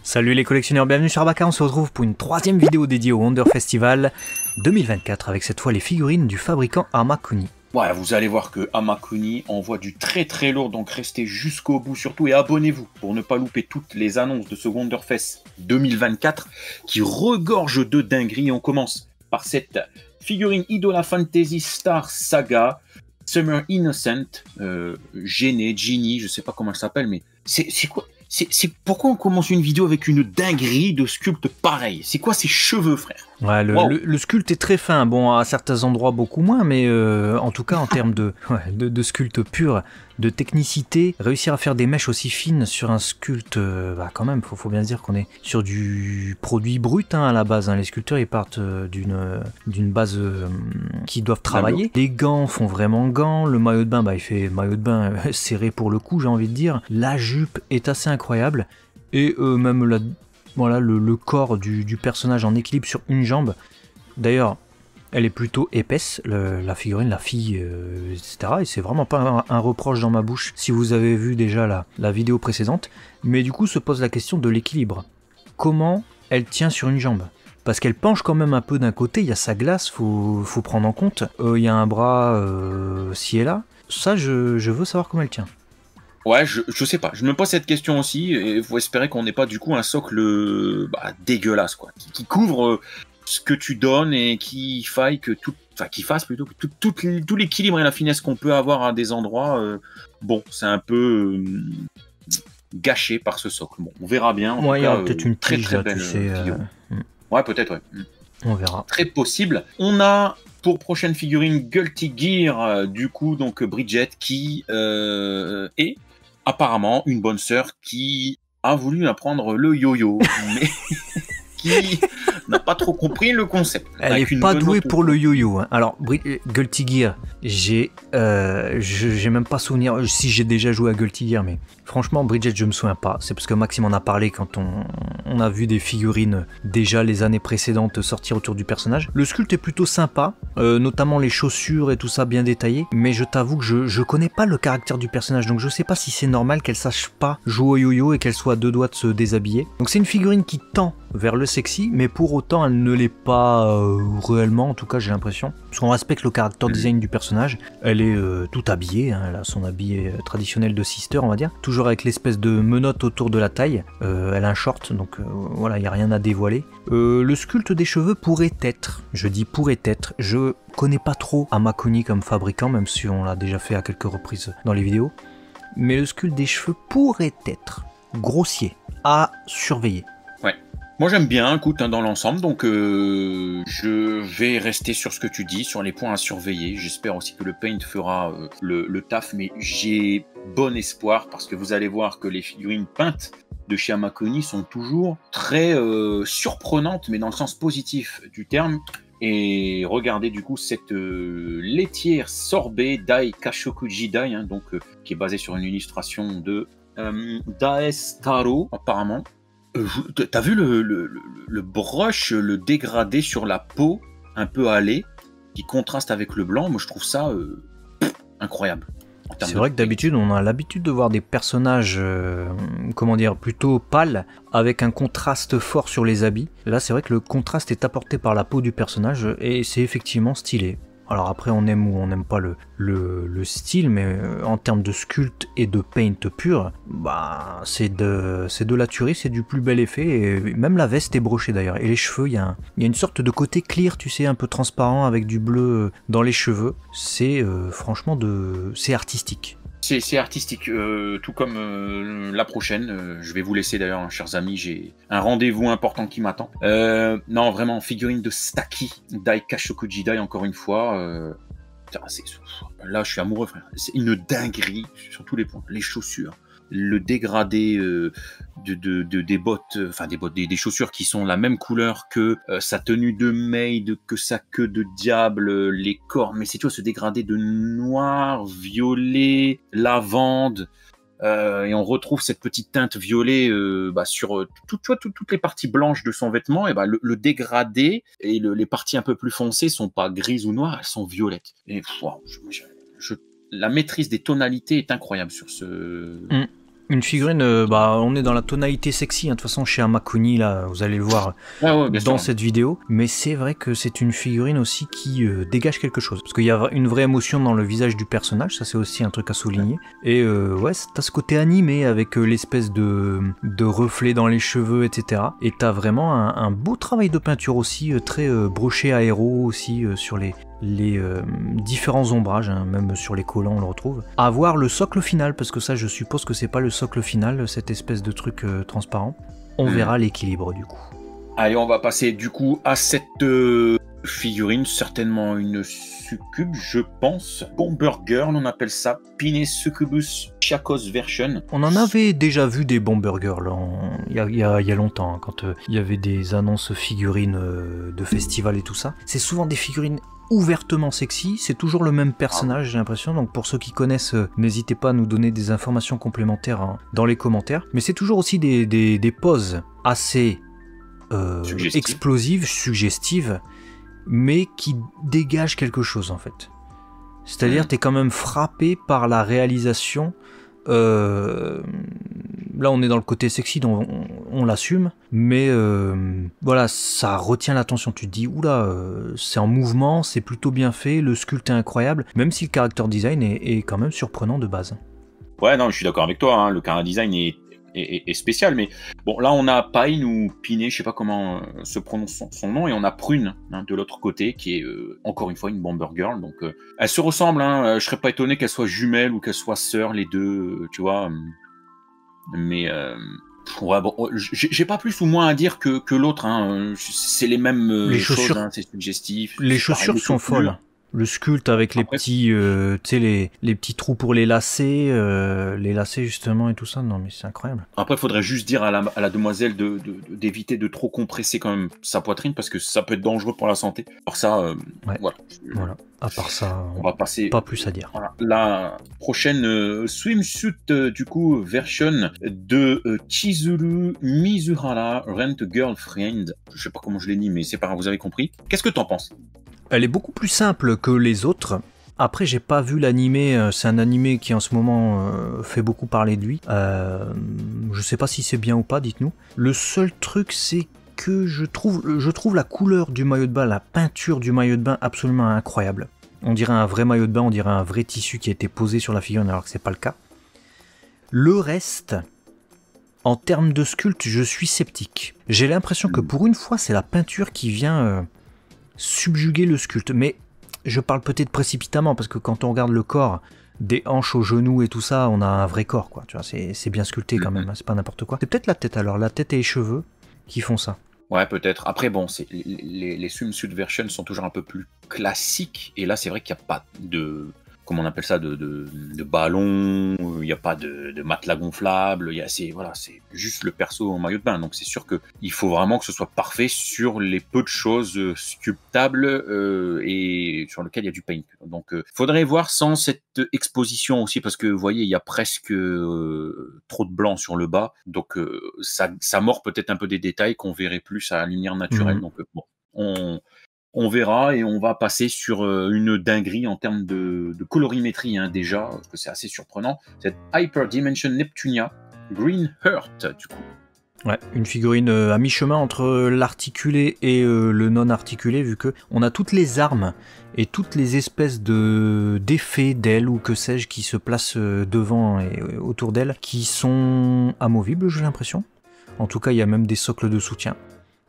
Salut les collectionneurs, bienvenue sur Abaka, on se retrouve pour une troisième vidéo dédiée au Wonder Festival 2024 avec cette fois les figurines du fabricant Amakuni. Ouais, vous allez voir que Amakuni envoie du très très lourd, donc restez jusqu'au bout surtout et abonnez-vous pour ne pas louper toutes les annonces de ce Wonderfest 2024 qui regorge de dingueries. On commence par cette figurine Idola Fantasy Star Saga Summer Innocent, Genie, je sais pas comment elle s'appelle, mais c'est quoi? C'est pourquoi on commence une vidéo avec une dinguerie de sculpte pareil? C'est quoi ces cheveux, frère? Ouais, le sculpte est très fin, bon à certains endroits beaucoup moins, mais en tout cas en termes de sculpte pur, de technicité, réussir à faire des mèches aussi fines sur un sculpte, quand même, faut bien se dire qu'on est sur du produit brut à la base, les sculpteurs ils partent d'une base qu'ils doivent travailler. Les gants font vraiment gants, le maillot de bain, il fait maillot de bain serré pour le coup, j'ai envie de dire, la jupe est assez incroyable, et même le corps du personnage en équilibre sur une jambe. D'ailleurs, elle est plutôt épaisse, la figurine, la fille, etc. Et c'est vraiment pas un reproche dans ma bouche si vous avez vu déjà la vidéo précédente. Mais du coup, se pose la question de l'équilibre. Comment elle tient sur une jambe? Parce qu'elle penche quand même un peu d'un côté, il y a sa glace, faut prendre en compte. Il y a un bras ci et là. Ça, je veux savoir comment elle tient. Ouais, je sais pas. Je me pose cette question aussi. Et faut espérer qu'on n'ait pas du coup un socle dégueulasse, quoi, qui couvre ce que tu donnes et qui fasse plutôt que tout l'équilibre et la finesse qu'on peut avoir à des endroits. C'est un peu gâché par ce socle. Bon, on verra bien. En tout Il y cas, aura peut-être une très tige très là, belle tu sais. vidéo. Ouais, peut-être. Ouais. On verra. Très possible. On a pour prochaine figurine Guilty Gear, du coup, donc Bridget, qui est apparemment une bonne sœur qui a voulu apprendre le yo-yo, mais qui n'a pas trop compris le concept. Elle est pas douée pour le yo-yo. Alors, Guilty Gear, j'ai même pas souvenir si j'ai déjà joué à Guilty Gear, mais franchement, Bridget, je me souviens pas. C'est parce que Maxime en a parlé quand on a vu des figurines déjà les années précédentes sortir autour du personnage. Le sculpte est plutôt sympa, notamment les chaussures et tout ça bien détaillé, mais je t'avoue que je connais pas le caractère du personnage, donc je sais pas si c'est normal qu'elle sache pas jouer au yo-yo et qu'elle soit à deux doigts de se déshabiller. Donc c'est une figurine qui tend vers le sexy, mais pour autant elle ne l'est pas réellement, en tout cas j'ai l'impression. Parce qu'on respecte le caractère design du personnage, elle est tout habillée, elle a son habit traditionnel de sister on va dire, toujours avec l'espèce de menotte autour de la taille, elle a un short, donc voilà, il n'y a rien à dévoiler. Le sculpte des cheveux pourrait être, je dis pourrait être, je connais pas trop Amakuni comme fabricant, même si on l'a déjà fait à quelques reprises dans les vidéos, mais le sculpte des cheveux pourrait être grossier, à surveiller. Ouais. Moi j'aime bien, écoute, dans l'ensemble, donc je vais rester sur ce que tu dis, sur les points à surveiller. J'espère aussi que le paint fera le taf, mais j'ai bon espoir parce que vous allez voir que les figurines peintes de chez Amakuni sont toujours très surprenantes, mais dans le sens positif du terme. Et regardez du coup cette laitière sorbet Dai Kashoku Jidai, qui est basée sur une illustration de Daes Taro apparemment. T'as vu le brush, le dégradé sur la peau, un peu hâlé, qui contraste avec le blanc? Moi, je trouve ça incroyable. C'est vrai que d'habitude, on a l'habitude de voir des personnages, plutôt pâles, avec un contraste fort sur les habits. Là, c'est vrai que le contraste est apporté par la peau du personnage, et c'est effectivement stylé. Alors après, on aime ou on n'aime pas le style, mais en termes de sculpte et de paint pur, c'est de la tuerie, c'est du plus bel effet, et même la veste est brochée d'ailleurs. Et les cheveux, il y a une sorte de côté clear, tu sais, un peu transparent, avec du bleu dans les cheveux. C'est franchement c'est artistique. C'est artistique, tout comme la prochaine. Je vais vous laisser d'ailleurs, chers amis, j'ai un rendez-vous important qui m'attend. Non, vraiment, figurine de Staki, Dai Kashoku Jidai, encore une fois. Là, je suis amoureux, frère. C'est une dinguerie sur tous les points. Les chaussures, le dégradé des bottes, des chaussures qui sont la même couleur que sa tenue de maid, que sa queue de diable, les cornes, mais c'est ce dégradé de noir, violet, lavande, et on retrouve cette petite teinte violet sur toutes les parties blanches de son vêtement, et le dégradé et les parties un peu plus foncées sont pas grises ou noires, elles sont violettes. Et la maîtrise des tonalités est incroyable sur ce Une figurine, bah, on est dans la tonalité sexy, hein. De toute façon, chez Amakuni, là, vous allez le voir Bien dans sûr. cette vidéo. Mais c'est vrai que c'est une figurine aussi qui dégage quelque chose. Parce qu'il y a une vraie émotion dans le visage du personnage, ça c'est aussi un truc à souligner. Et ouais, t'as ce côté animé avec l'espèce de reflet dans les cheveux, etc. Et t'as vraiment un beau travail de peinture aussi, très broché aéro aussi sur les différents ombrages, hein, même sur les collants on le retrouve. À voir le socle final, parce que ça je suppose que c'est pas le socle final, cette espèce de truc transparent. On verra l'équilibre du coup. Allez, on va passer du coup à cette figurine, certainement une succube, je pense. Bomber Girl, on appelle ça Pine Succubus Chakos Version. On en avait déjà vu des Bomber Girl il y a longtemps, hein, quand il y avait des annonces figurines de festival et tout ça. C'est souvent des figurines ouvertement sexy, c'est toujours le même personnage, j'ai l'impression, donc pour ceux qui connaissent, n'hésitez pas à nous donner des informations complémentaires, hein, dans les commentaires. Mais c'est toujours aussi des poses assez explosives, suggestives, mais qui dégagent quelque chose en fait. C'est-à-dire t'es quand même frappé par la réalisation. Là on est dans le côté sexy, donc on l'assume, mais voilà, ça retient l'attention. Tu te dis oula, c'est en mouvement, c'est plutôt bien fait, le sculpte est incroyable, même si le character design est quand même surprenant de base. Ouais, non, je suis d'accord avec toi, hein, le character design est spécial, mais bon, là on a Pine ou Piné, je sais pas comment se prononce son nom, et on a Prune, hein, de l'autre côté, qui est encore une fois une Bomber Girl, donc elles se ressemblent, hein, je serais pas étonné qu'elles soient jumelles ou qu'elles soient sœurs, les deux, tu vois, mais ouais, bon, j'ai pas plus ou moins à dire que l'autre, hein, c'est les mêmes les chaussures, choses, hein, c'est suggestif. les chaussures sont folles. Le sculpte avec les petits, tu sais, les petits trous pour les lacets justement et tout ça, non mais c'est incroyable. Après, il faudrait juste dire à la demoiselle d'éviter de trop compresser quand même sa poitrine parce que ça peut être dangereux pour la santé. Alors ça, ouais. Voilà. À part ça, on va passer. Pas plus à dire. Voilà. La prochaine swimsuit du coup version de Chizuru Mizuhara Rent Girlfriend. Je sais pas comment je l'ai dit, mais c'est pas grave, vous avez compris. Qu'est-ce que t'en penses? Elle est beaucoup plus simple que les autres. Après, j'ai pas vu l'animé, c'est un animé qui en ce moment fait beaucoup parler de lui. Je sais pas si c'est bien ou pas, dites-nous. Le seul truc, c'est que je trouve la couleur du maillot de bain, la peinture du maillot de bain absolument incroyable. On dirait un vrai maillot de bain, on dirait un vrai tissu qui a été posé sur la figurine alors que c'est pas le cas. Le reste, en termes de sculpte, je suis sceptique. J'ai l'impression que pour une fois, c'est la peinture qui vient subjuguer le sculpte, mais je parle peut-être précipitamment parce que quand on regarde le corps, des hanches aux genoux et tout ça, on a un vrai corps, quoi. Tu vois, c'est bien sculpté quand même, hein, c'est pas n'importe quoi. C'est peut-être la tête alors, la tête et les cheveux qui font ça. Ouais, peut-être. Après, bon, les swimsuit versions sont toujours un peu plus classiques, et là, c'est vrai qu'il n'y a pas de... Comment on appelle ça, de ballon, il n'y a pas de matelas gonflable, c'est juste le perso en maillot de bain. Donc c'est sûr qu'il faut vraiment que ce soit parfait sur les peu de choses sculptables et sur lesquelles il y a du paint. Donc faudrait voir sans cette exposition aussi, parce que vous voyez, il y a presque trop de blanc sur le bas. Donc ça mord peut-être un peu des détails qu'on verrait plus à la lumière naturelle. Donc bon, on verra et on va passer sur une dinguerie en termes de colorimétrie, hein, déjà, parce que c'est assez surprenant. Cette Hyper Dimension Neptunia Green Heart, du coup. Ouais, une figurine à mi-chemin entre l'articulé et le non-articulé, vu que on a toutes les armes et toutes les espèces d'effets d'ailes ou que sais-je qui se placent devant et autour d'elle, qui sont amovibles, j'ai l'impression. En tout cas, il y a même des socles de soutien.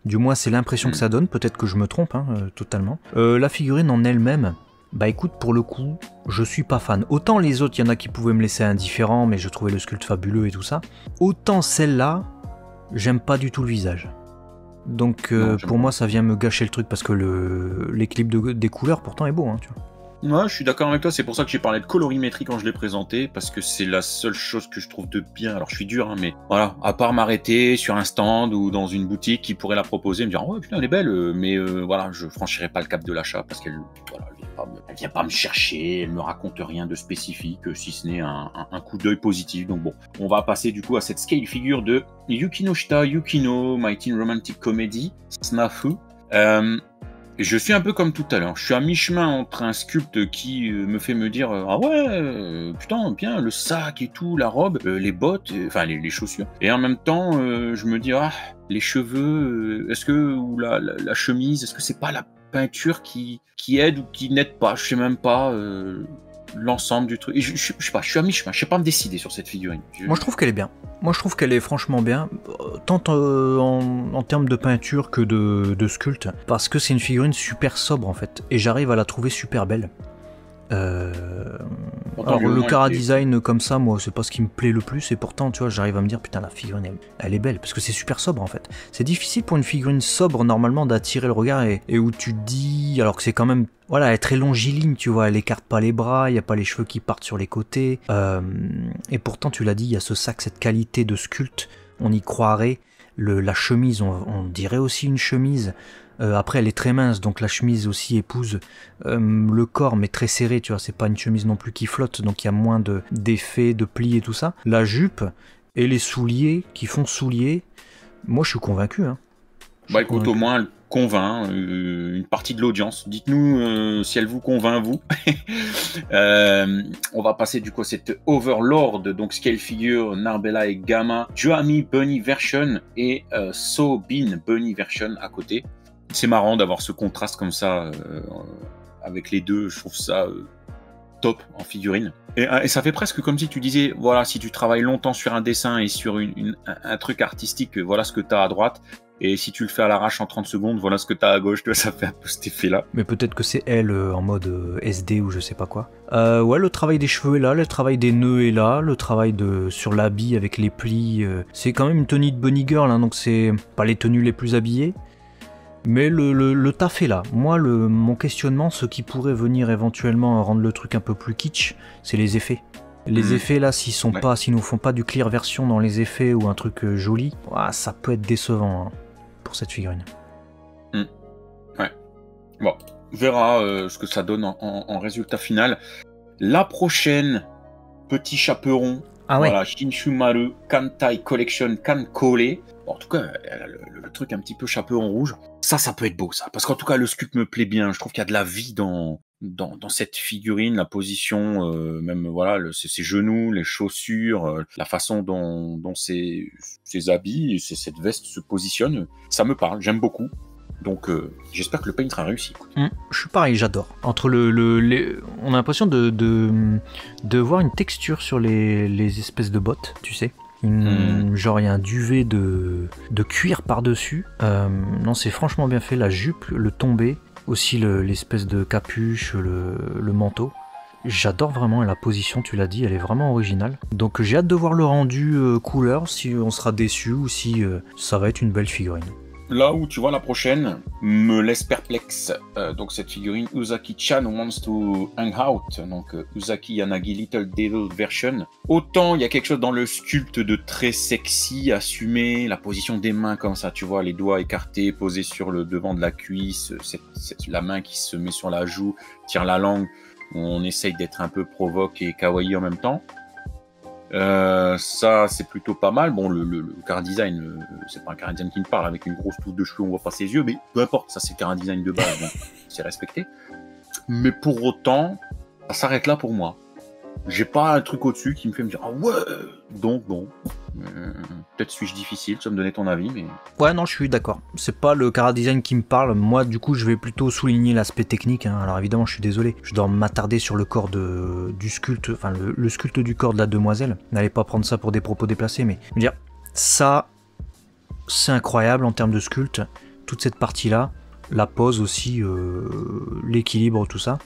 Du moins, c'est l'impression que ça donne, peut-être que je me trompe, hein, totalement. La figurine en elle-même, bah écoute, pour le coup, je suis pas fan. Autant les autres, il y en a qui pouvaient me laisser indifférent, mais je trouvais le sculpte fabuleux et tout ça. Autant celle-là, j'aime pas du tout le visage. Donc pour moi, ça vient me gâcher le truc, parce que l'équilibre des couleurs, pourtant, est beau, hein, tu vois. Ouais, je suis d'accord avec toi, c'est pour ça que j'ai parlé de colorimétrie quand je l'ai présenté, parce que c'est la seule chose que je trouve de bien. Alors je suis dur, hein, mais voilà, à part m'arrêter sur un stand ou dans une boutique qui pourrait la proposer, me dire oh putain elle est belle, mais voilà, je franchirai pas le cap de l'achat parce qu'elle vient pas me chercher, elle me raconte rien de spécifique, si ce n'est un coup d'œil positif. Donc bon, on va passer du coup à cette scale figure de Yukinoshita Yukino My Teen Romantic Comedy Snafu. je suis un peu comme tout à l'heure. Je suis à mi-chemin entre un sculpte qui me fait me dire ah ouais, putain, bien, le sac et tout, la robe, les bottes, enfin les chaussures. Et en même temps, je me dis ah, les cheveux, est-ce que ou la chemise, est-ce que c'est pas la peinture qui aide ou qui n'aide pas? Je sais même pas. L'ensemble du truc. Et je sais pas, je suis à mi-chemin, je sais pas me décider sur cette figurine. Moi je trouve qu'elle est bien. Moi je trouve qu'elle est franchement bien, tant en termes de peinture que de sculpte, parce que c'est une figurine super sobre en fait, et j'arrive à la trouver super belle. Alors le cara design comme ça, moi c'est pas ce qui me plaît le plus, et pourtant tu vois j'arrive à me dire putain la figurine elle est belle, parce que c'est super sobre en fait. C'est difficile pour une figurine sobre normalement d'attirer le regard et où tu te dis, alors que c'est quand même, voilà, elle est très longiligne, tu vois, elle écarte pas les bras, il y a pas les cheveux qui partent sur les côtés, et pourtant tu l'as dit, il y a ce sac, cette qualité de sculpte, on y croirait. La chemise, on dirait aussi une chemise. Après elle est très mince, donc la chemise aussi épouse le corps, mais très serré, tu vois, c'est pas une chemise non plus qui flotte, donc il y a moins d'effets, de plis et tout ça. La jupe et les souliers qui font souliers, moi je suis convaincu. Hein. Bah écoute, au moins elle convainc une partie de l'audience. Dites-nous si elle vous convainc, vous. On va passer du coup à cette Overlord, donc scale figure, Narbella et Gamma, Joami Bunny version et Soobin Bunny version à côté. C'est marrant d'avoir ce contraste comme ça avec les deux, je trouve ça top en figurine. Et ça fait presque comme si tu disais, voilà, si tu travailles longtemps sur un dessin et sur un truc artistique, voilà ce que tu as à droite. Et si tu le fais à l'arrache en 30 secondes, voilà ce que tu as à gauche, tu vois, ça fait un peu cet effet-là. Mais peut-être que c'est elle en mode SD ou je sais pas quoi. Ouais, le travail des cheveux est là, le travail des nœuds est là, le travail sur l'habit avec les plis. C'est quand même une tenue de bunny girl, hein, donc c'est pas les tenues les plus habillées. Mais le taf est là. Moi, mon questionnement, ce qui pourrait venir éventuellement rendre le truc un peu plus kitsch, c'est les effets. Les effets là, s'ils nous font pas du clear version dans les effets ou un truc joli, ça peut être décevant hein, pour cette figurine. Ouais. Bon, on verra ce que ça donne en résultat final. La prochaine, petit chaperon. Ah ouais. Voilà, Shinshumaru Kantai Collection Kankole. Bon, en tout cas, le truc un petit peu chaperon rouge. Ça peut être beau, ça. Parce qu'en tout cas, le sculpte me plaît bien. Je trouve qu'il y a de la vie dans cette figurine, la position, même voilà, ses genoux, les chaussures, la façon dont ses habits et cette veste se positionnent. Ça me parle, j'aime beaucoup. Donc j'espère que le paint sera réussi. Je suis pareil, j'adore. Entre on a l'impression de voir une texture sur les espèces de bottes, tu sais. Genre il y a un duvet de cuir par-dessus. Non, c'est franchement bien fait. La jupe, le tombé, aussi l'espèce de capuche, le manteau. J'adore vraiment la position, tu l'as dit, elle est vraiment originale. Donc j'ai hâte de voir le rendu couleur, si on sera déçu ou si ça va être une belle figurine. Là où tu vois la prochaine me laisse perplexe. Donc cette figurine Uzaki-chan wants to hang out. Donc Uzaki Yanagi Little Devil version. Autant il y a quelque chose dans le sculpte de très sexy, assumé, la position des mains comme ça, tu vois, les doigts écartés, posés sur le devant de la cuisse, la main qui se met sur la joue, tire la langue. On essaye d'être un peu provoque et kawaii en même temps. Ça c'est plutôt pas mal. Bon, le cara design, c'est pas un cara design qui me parle, avec une grosse touffe de cheveux, on voit pas ses yeux, mais peu importe, ça c'est le cara design de base, donc c'est respecté. Mais pour autant, ça s'arrête là pour moi. J'ai pas un truc au-dessus qui me fait me dire ah ouais. Donc bon, peut-être suis-je difficile, ça me donnait ton avis, mais. Ouais, non, je suis d'accord. C'est pas le cara design qui me parle. Moi, du coup, je vais plutôt souligner l'aspect technique. Hein. Alors évidemment, je suis désolé. Je dois m'attarder sur le corps du sculpte, enfin le sculpte du corps de la demoiselle. N'allez pas prendre ça pour des propos déplacés, mais je veux dire, ça, c'est incroyable en termes de sculpte. Toute cette partie-là, la pose aussi, l'équilibre, tout ça.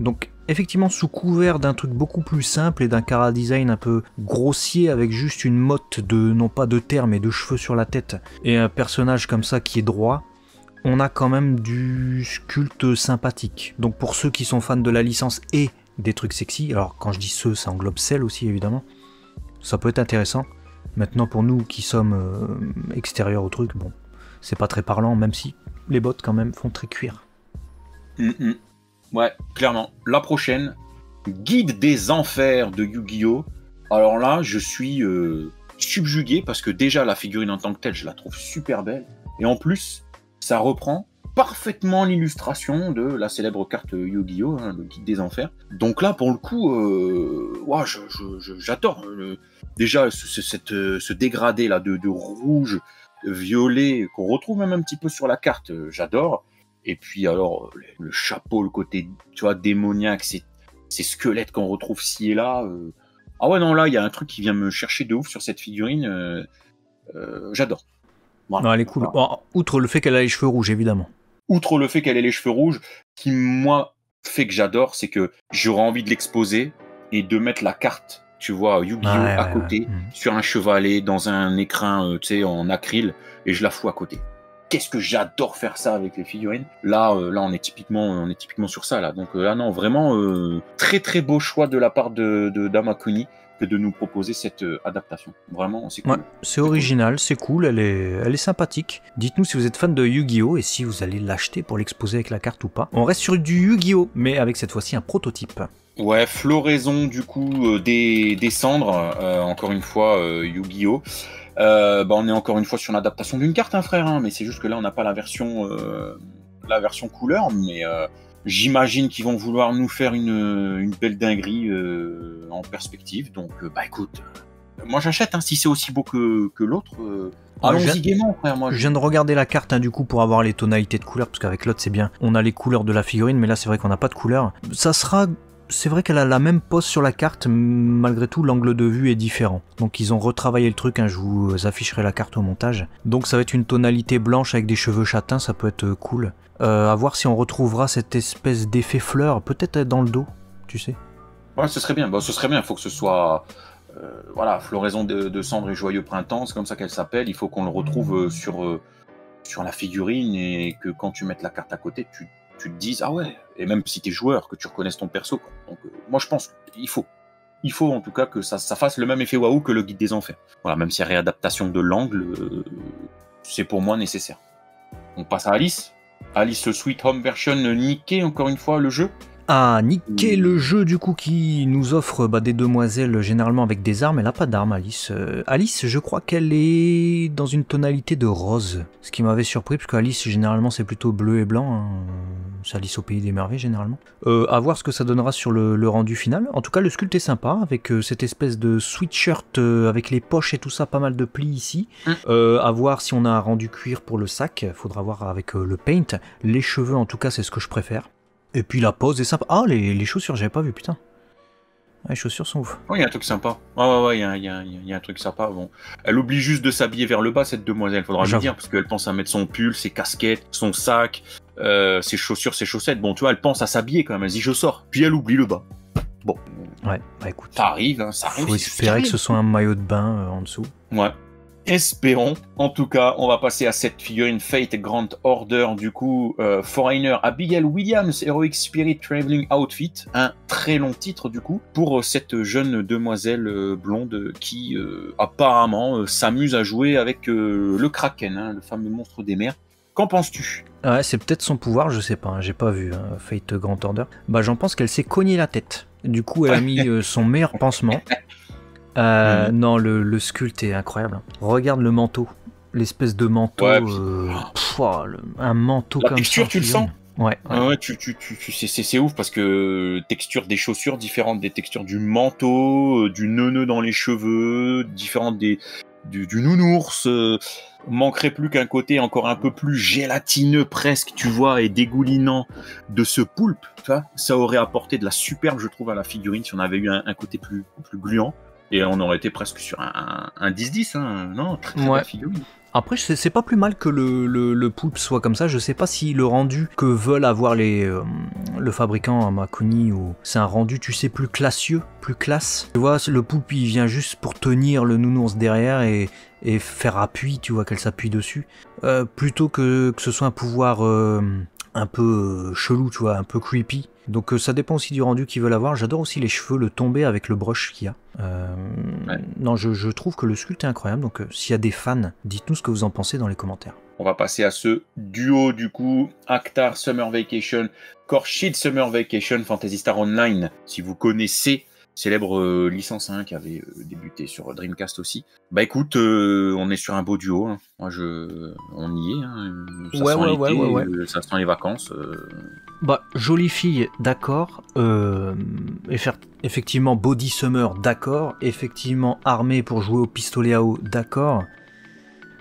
Donc effectivement, sous couvert d'un truc beaucoup plus simple et d'un cara design un peu grossier avec juste une motte non pas de terre mais de cheveux sur la tête et un personnage comme ça qui est droit, on a quand même du sculpte sympathique. Donc pour ceux qui sont fans de la licence et des trucs sexy, alors quand je dis ceux, ça englobe celle aussi évidemment, ça peut être intéressant. Maintenant pour nous qui sommes extérieurs au truc, bon, c'est pas très parlant, même si les bottes quand même font très cuir. Ouais, clairement. La prochaine, Guide des Enfers de Yu-Gi-Oh! Alors là, je suis subjugué parce que déjà la figurine en tant que telle, je la trouve super belle. Et en plus, ça reprend parfaitement l'illustration de la célèbre carte Yu-Gi-Oh, hein, le Guide des Enfers. Donc là, pour le coup, ouais, j'adore. Déjà, ce dégradé là de rouge, violet, qu'on retrouve même un petit peu sur la carte, j'adore. Et puis alors, le chapeau, le côté, tu vois, démoniaque, ces squelettes qu'on retrouve ci et là. Ah ouais, non, là, il y a un truc qui vient me chercher de ouf sur cette figurine. J'adore. Voilà. Non, elle est cool. Bon, outre le fait qu'elle a les cheveux rouges, évidemment. Outre le fait qu'elle ait les cheveux rouges, qui, moi, fait que j'adore, c'est que j'aurais envie de l'exposer et de mettre la carte, tu vois, Yu-Gi-Oh! À côté, sur un chevalet, dans un écrin, tu sais, en acryl, et je la fous à côté. Qu'est-ce que j'adore faire ça avec les figurines. Là, on est typiquement sur ça, là. Donc là, non, vraiment, très très beau choix de la part de Damakuni que de nous proposer cette adaptation. Vraiment, c'est cool. Ouais, c'est original, c'est cool, elle est sympathique. Dites-nous si vous êtes fan de Yu-Gi-Oh! Et si vous allez l'acheter pour l'exposer avec la carte ou pas. On reste sur du Yu-Gi-Oh! Mais avec cette fois-ci un prototype. Ouais, floraison du coup des cendres, encore une fois, Yu-Gi-Oh! On est encore une fois sur l'adaptation d'une carte, hein, frère, hein, mais c'est juste que là, on n'a pas la version couleur, mais j'imagine qu'ils vont vouloir nous faire une belle dinguerie en perspective. Donc, écoute, moi j'achète, hein, si c'est aussi beau que l'autre. Allons-y gaiement, frère. Moi, je viens de regarder la carte, hein, du coup, pour avoir les tonalités de couleurs, parce qu'avec l'autre, c'est bien. On a les couleurs de la figurine, mais là, c'est vrai qu'on n'a pas de couleur. Ça sera... C'est vrai qu'elle a la même pose sur la carte, malgré tout l'angle de vue est différent. Donc ils ont retravaillé le truc, hein, je vous afficherai la carte au montage. Donc ça va être une tonalité blanche avec des cheveux châtains, ça peut être cool. À voir si on retrouvera cette espèce d'effet fleur, peut-être dans le dos, tu sais. Ouais, ce serait bien, il faut que ce soit... voilà, floraison de cendres et joyeux printemps, c'est comme ça qu'elle s'appelle, il faut qu'on le retrouve sur la figurine et que quand tu mettes la carte à côté, tu te dises, ah ouais, et même si t'es joueur, que tu reconnaisses ton perso. Quoi. Donc, moi je pense qu'il faut. Il faut en tout cas que ça fasse le même effet waouh que le Guide des Enfers. Voilà, même si la réadaptation de l'angle, c'est pour moi nécessaire. On passe à Alice. Alice Sweet Home Version niqué, encore une fois, le jeu. Ah, niquer le jeu du coup qui nous offre des demoiselles généralement avec des armes. Elle n'a pas d'armes, Alice. Alice, je crois qu'elle est dans une tonalité de rose. Ce qui m'avait surpris, parce qu'Alice, généralement, c'est plutôt bleu et blanc. Hein. C'est Alice au Pays des Merveilles, généralement. À voir ce que ça donnera sur le rendu final. En tout cas, le sculpte est sympa, avec cette espèce de sweatshirt avec les poches et tout ça, pas mal de plis ici. À voir si on a un rendu cuir pour le sac. Faudra voir avec le paint. Les cheveux, en tout cas, c'est ce que je préfère. Et puis la pose est sympa. Ah, les chaussures, j'avais pas vu, putain. Les chaussures sont ouf. Oui, il y a un truc sympa. Ouais, il y a un truc sympa. Bon. Elle oublie juste de s'habiller vers le bas, cette demoiselle, faudra lui dire, parce qu'elle pense à mettre son pull, ses casquettes, son sac, ses chaussures, ses chaussettes. Bon, tu vois, elle pense à s'habiller quand même. Elle dit, je sors. Puis elle oublie le bas. Bon. Ouais, écoute. Ça arrive, hein, ça arrive. Faut espérer que ce soit un maillot de bain en dessous. Ouais. Espérons. En tout cas, on va passer à cette figurine Fate Grand Order, du coup, Foreigner Abigail Williams, Heroic Spirit Traveling Outfit, un très long titre du coup, pour cette jeune demoiselle blonde qui apparemment s'amuse à jouer avec le Kraken, hein, le fameux monstre des mers. Qu'en penses-tu? Ouais, c'est peut-être son pouvoir, je sais pas, hein, j'ai pas vu Fate Grand Order. J'en pense qu'elle s'est cognée la tête. Du coup, elle a mis son meilleur pansement. Non, le sculpte est incroyable. Regarde le manteau, l'espèce de manteau, un manteau la comme texture, ça. tu le sens? Ouais. C'est ouf parce que texture des chaussures différentes des textures du manteau, du nœud dans les cheveux, différentes du nounours. Manquerait plus qu'un côté encore un peu plus gélatineux presque, tu vois, et dégoulinant de ce poulpe. Tu vois, ça aurait apporté de la superbe, je trouve, à la figurine si on avait eu un côté plus gluant. Et on aurait été presque sur un 10-10, hein. Non, très belle figurine. Après, c'est pas plus mal que le poulpe soit comme ça. Je sais pas si le rendu que veulent avoir le fabricant Damakuni, ou c'est un rendu, tu sais, plus classieux, plus classe. Tu vois, le poulpe, il vient juste pour tenir le nounours derrière et faire appui, tu vois, qu'elle s'appuie dessus. Plutôt que ce soit un pouvoir un peu chelou, tu vois, un peu creepy. Donc ça dépend aussi du rendu qu'ils veulent avoir. J'adore aussi les cheveux, le tombé avec le brush qu'il y a. Non, je trouve que le sculpte est incroyable. Donc s'il y a des fans, dites-nous ce que vous en pensez dans les commentaires. On va passer à ce duo du coup, Actar Summer Vacation, Khorshid Summer Vacation, Phantasy Star Online. Si vous connaissez célèbre licence qui avait débuté sur Dreamcast aussi. Bah écoute, on est sur un beau duo. Hein. Moi, on y est. Hein. Ça sent l'été, ça sent les vacances. Bah, jolie fille, d'accord. Effectivement, body summer, d'accord. Effectivement, armée pour jouer au pistolet à eau, d'accord.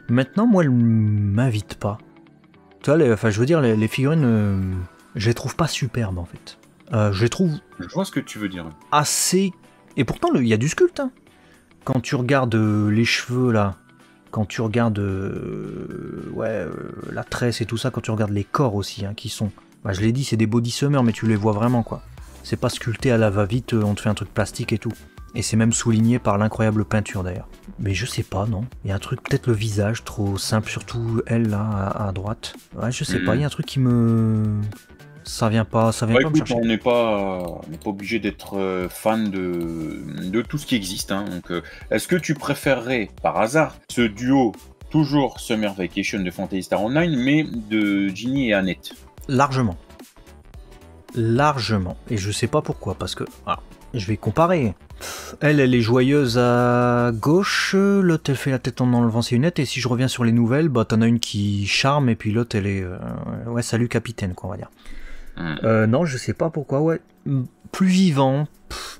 Maintenant, moi, elle m'invite pas. Tu vois, je veux dire, les figurines, je les trouve pas superbes en fait. Je les trouve. Je vois ce que tu veux dire. Assez. Et pourtant, il y a du sculpte. Hein. Quand tu regardes les cheveux là, quand tu regardes la tresse et tout ça, quand tu regardes les corps aussi, hein, qui sont. Bah, je l'ai dit, c'est des body summer, mais tu les vois vraiment quoi. C'est pas sculpté à la va-vite, on te fait un truc plastique et tout. Et c'est même souligné par l'incroyable peinture d'ailleurs. Mais je sais pas, non. Il y a un truc, peut-être le visage trop simple, surtout elle là à droite. Ouais, je sais pas, il y a un truc qui me. Ça vient pas me chercher. On n'est pas obligé d'être fan de tout ce qui existe. Hein. Donc, est-ce que tu préférerais, par hasard, ce duo toujours Summer Vacation de Phantasy Star Online, mais de Ginny et Annette? Largement. Et je sais pas pourquoi, parce que. Alors, je vais comparer. Elle est joyeuse à gauche, l'autre elle fait la tête en enlevant ses lunettes, et si je reviens sur les nouvelles, bah t'en as une qui charme, et puis l'autre elle est... ouais, salut capitaine, quoi, on va dire. Non, je sais pas pourquoi, ouais. Plus vivant,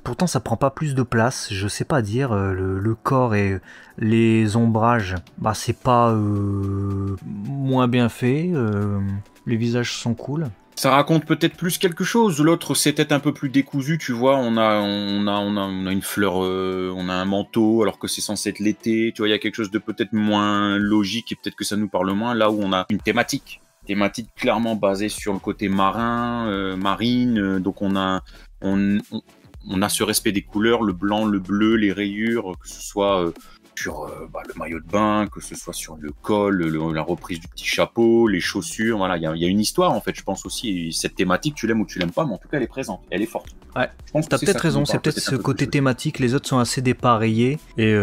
pourtant ça prend pas plus de place, je sais pas dire, le corps et les ombrages, bah c'est pas moins bien fait, les visages sont cool. Ça raconte peut-être plus quelque chose. L'autre, c'est peut-être un peu plus décousu, tu vois. On a une fleur, on a un manteau, alors que c'est censé être l'été. Tu vois, il y a quelque chose de peut-être moins logique et peut-être que ça nous parle moins. Là où on a une thématique clairement basée sur le côté marin, marine. Donc on a ce respect des couleurs, le blanc, le bleu, les rayures, que ce soit sur le maillot de bain, que ce soit sur le col, la reprise du petit chapeau, les chaussures, voilà, il y a une histoire en fait, je pense aussi, et cette thématique, tu l'aimes ou tu l'aimes pas, mais en tout cas elle est présente, elle est forte. Ouais, je pense t'as peut-être raison, c'est peut-être ce côté thématique, les autres sont assez dépareillés, et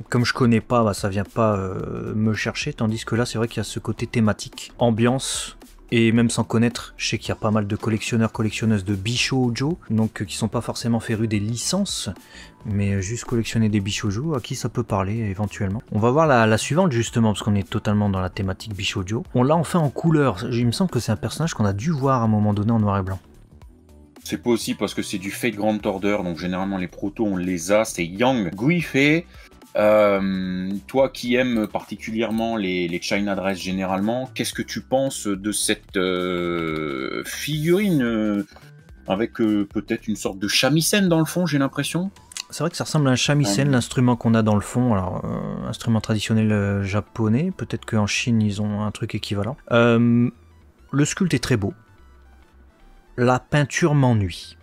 comme je connais pas, bah, ça vient pas me chercher, tandis que là c'est vrai qu'il y a ce côté thématique, ambiance. Et même sans connaître, je sais qu'il y a pas mal de collectionneuses de Bishoujo, donc qui sont pas forcément férus des licences, mais juste collectionner des Bishoujo, à qui ça peut parler éventuellement. On va voir la suivante justement, parce qu'on est totalement dans la thématique Bishoujo. On l'a enfin en couleur, il me semble que c'est un personnage qu'on a dû voir à un moment donné en noir et blanc. C'est pas aussi parce que c'est du Fate Grand Order, donc généralement les protos on les a, c'est Yang Guifei. Toi qui aimes particulièrement les China Dress généralement, qu'est-ce que tu penses de cette figurine avec peut-être une sorte de shamisen dans le fond, j'ai l'impression? C'est vrai que ça ressemble à un shamisen, l'instrument qu'on a dans le fond, alors instrument traditionnel japonais, peut-être qu'en Chine ils ont un truc équivalent. Le sculpte est très beau. La peinture m'ennuie.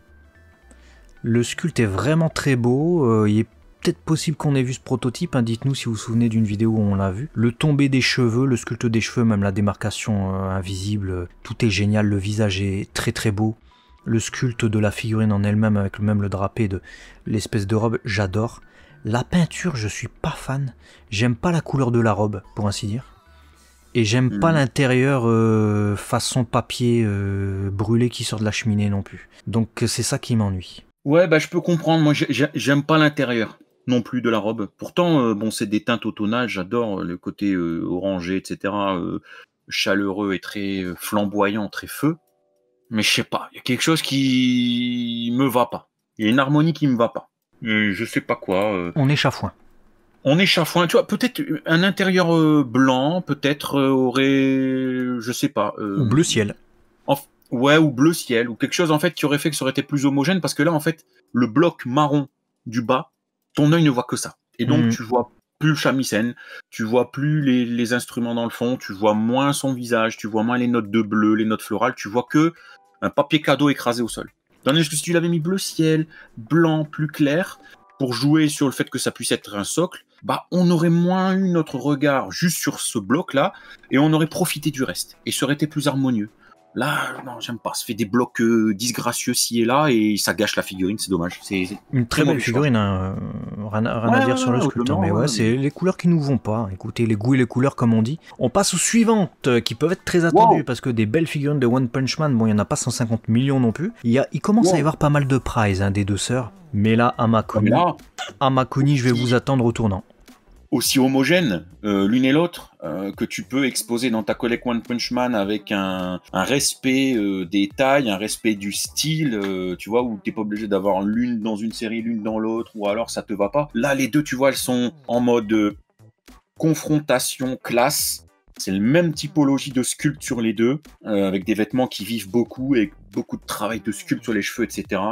Le sculpte est vraiment très beau, il est peut-être possible qu'on ait vu ce prototype, hein. Dites-nous si vous vous souvenez d'une vidéo où on l'a vu. Le tombé des cheveux, le sculpte des cheveux, même la démarcation invisible, tout est génial, le visage est très très beau. Le sculpte de la figurine en elle-même, avec même le drapé de l'espèce de robe, j'adore. La peinture, je suis pas fan. J'aime pas la couleur de la robe, pour ainsi dire. Et j'aime pas l'intérieur façon papier brûlé qui sort de la cheminée non plus. Donc c'est ça qui m'ennuie. Ouais, bah je peux comprendre, moi j'aime pas l'intérieur non plus de la robe. Pourtant, bon, c'est des teintes automnales, j'adore le côté orangé, etc., chaleureux et très flamboyant, très feu. Mais je sais pas, il y a quelque chose qui me va pas. Il y a une harmonie qui me va pas. Je sais pas quoi. On est chafouin. On est chafouin, tu vois, peut-être un intérieur blanc, peut-être aurait, je sais pas. Ou bleu ciel. Ouais, ou bleu ciel, ou quelque chose en fait qui aurait fait que ça aurait été plus homogène, parce que là en fait, le bloc marron du bas, ton œil ne voit que ça. Et donc tu vois plus le shamisen, tu vois plus les instruments dans le fond, tu vois moins son visage, tu vois moins les notes de bleu, les notes florales, tu vois que un papier cadeau écrasé au sol. Tandis que si tu l'avais mis bleu ciel, blanc, plus clair, pour jouer sur le fait que ça puisse être un socle, bah on aurait moins eu notre regard juste sur ce bloc-là, et on aurait profité du reste, et ça aurait été plus harmonieux. Là, non, j'aime pas. Ça fait des blocs disgracieux ci et là et ça gâche la figurine, c'est dommage. C'est une très belle figurine, hein. Rien à dire sur le sculpteur, mais ouais, c'est les couleurs qui nous vont pas. Écoutez, les goûts et les couleurs, comme on dit. On passe aux suivantes, qui peuvent être très attendues, parce que des belles figurines de One Punch Man, bon, il y en a pas 150 millions non plus. Il commence à y avoir pas mal de prizes, hein, des deux sœurs. Mais là, Amakuni, je vais vous attendre au tournant. Aussi homogène l'une et l'autre, que tu peux exposer dans ta collecte One Punch Man avec un respect des tailles, un respect du style, tu vois, où t'es pas obligé d'avoir l'une dans une série, l'une dans l'autre, ou alors ça te va pas. Là, les deux, tu vois, elles sont en mode confrontation classe. C'est la même typologie de sculpte sur les deux, avec des vêtements qui vivent beaucoup et beaucoup de travail de sculpte sur les cheveux, etc.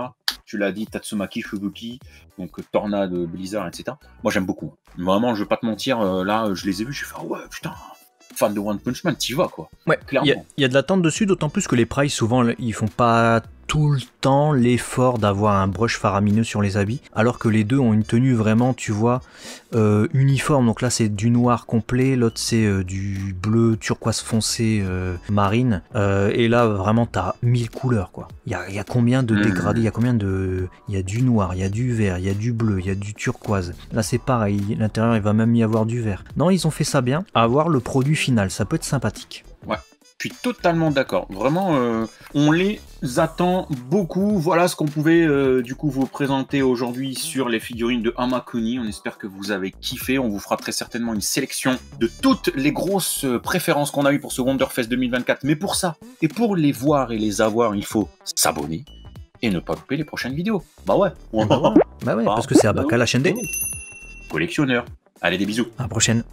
Tu l'as dit, Tatsumaki, Fubuki, donc Tornade, Blizzard, etc. Moi, j'aime beaucoup. Vraiment, je vais pas te mentir, là, je les ai vus, j'ai fait « Ah ouais, putain, fan de One Punch Man, t'y vas, quoi. » Ouais, clairement. Il y a de l'attente dessus, d'autant plus que les prices, souvent, ils font pas tout le temps l'effort d'avoir un brush faramineux sur les habits, alors que les deux ont une tenue vraiment, tu vois, uniforme. Donc là, c'est du noir complet, l'autre, c'est du bleu turquoise foncé marine. Et là, vraiment, t'as 1000 couleurs, quoi. Il y a combien de dégradés, il y a du noir, il y a du vert, il y a du bleu, il y a du turquoise. Là, c'est pareil, l'intérieur, il va même y avoir du vert. Non, ils ont fait ça bien. À voir le produit final, ça peut être sympathique. Ouais. Je suis totalement d'accord. Vraiment, on les attend beaucoup. Voilà ce qu'on pouvait du coup vous présenter aujourd'hui sur les figurines de Amakuni. On espère que vous avez kiffé. On vous fera très certainement une sélection de toutes les grosses préférences qu'on a eues pour ce Wonderfest 2024. Mais pour ça, et pour les voir et les avoir, il faut s'abonner et ne pas louper les prochaines vidéos. Bah ouais. Bah ouais, parce que c'est Abaka la chaîne des collectionneurs. Allez, des bisous. À la prochaine.